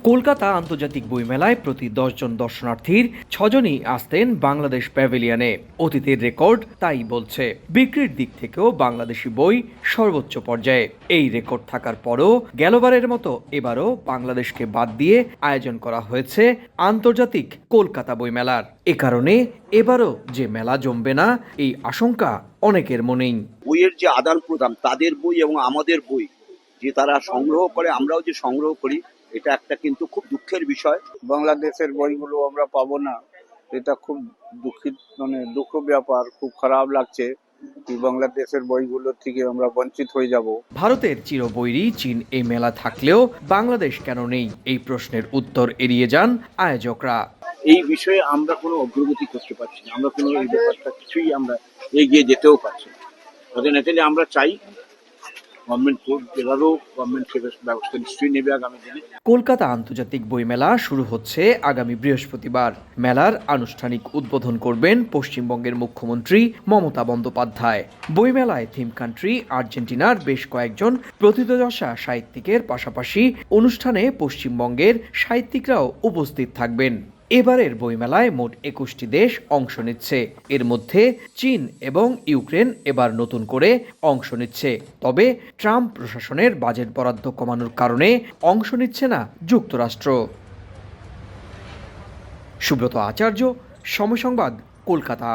কলকাতা আন্তর্জাতিক বইমেলায় প্রতি ১০ জন দর্শনার্থীর ৬ জনই আসতেন বাংলাদেশ প্যাভিলিয়নে। অতীতের রেকর্ড তাই বলছে। বিক্রির দিক থেকেও বাংলাদেশি বই সর্বোচ্চ পর্যায়ে। এই রেকর্ড থাকার পরও গেলবারের মতো এবারও বাংলাদেশকে বাদ দিয়ে আয়োজন করা হয়েছে আন্তর্জাতিক কলকাতা বইমেলার। এ কারণে এবারও যে মেলা জমবে না এই আশঙ্কা অনেকের মনেই। বইয়ের যে আদান প্রদান, তাদের বই এবং আমাদের বই যে তারা সংগ্রহ করে, আমরাও যে সংগ্রহ করি, এটা একটা কিন্তু খুব দুঃখের বিষয়। বাংলাদেশের বইগুলো আমরা পাবো না, এটা খুব দুঃখ ব্যাপার। খুব খারাপ লাগছে কি বাংলাদেশের বইগুলো থেকে আমরা বঞ্চিত হয়ে যাব। ভারতের চিরবৈরী চীন এই মেলা থাকলেও বাংলাদেশ কেন নেই, এই প্রশ্নের উত্তর এড়িয়ে যান আয়োজকরা। এই বিষয়ে আমরা কোনো অগ্রগতি করতে পারছি না, আমরা কোনো এই ব্যাপারটা কিছুই আমরা এগিয়ে যেতেও পারছি না। তাহলে আমরা চাই গভর্নমেন্ট কোর্ট এবারও গভর্নমেন্ট ব্যবস্থা নিশ্চয়ই নেবে আগামী দিনে। কলকাতা আন্তর্জাতিক বইমেলা শুরু হচ্ছে আগামী বৃহস্পতিবার। মেলার আনুষ্ঠানিক উদ্বোধন করবেন পশ্চিমবঙ্গের মুখ্যমন্ত্রী মমতা বন্দ্যোপাধ্যায়। বইমেলায় থিম কান্ট্রি আর্জেন্টিনার বেশ কয়েকজন প্রথিতযশা সাহিত্যিকের পাশাপাশি অনুষ্ঠানে পশ্চিমবঙ্গের সাহিত্যিকরাও উপস্থিত থাকবেন। এবারের বইমেলায় মোট ২১টি দেশ অংশ নিচ্ছে। এর মধ্যে চীন এবং ইউক্রেন এবার নতুন করে অংশ নিচ্ছে। তবে ট্রাম্প প্রশাসনের বাজেট বরাদ্দ কমানোর কারণে অংশ নিচ্ছে না যুক্তরাষ্ট্র। সুব্রত আচার্য, সময় সংবাদ, কলকাতা।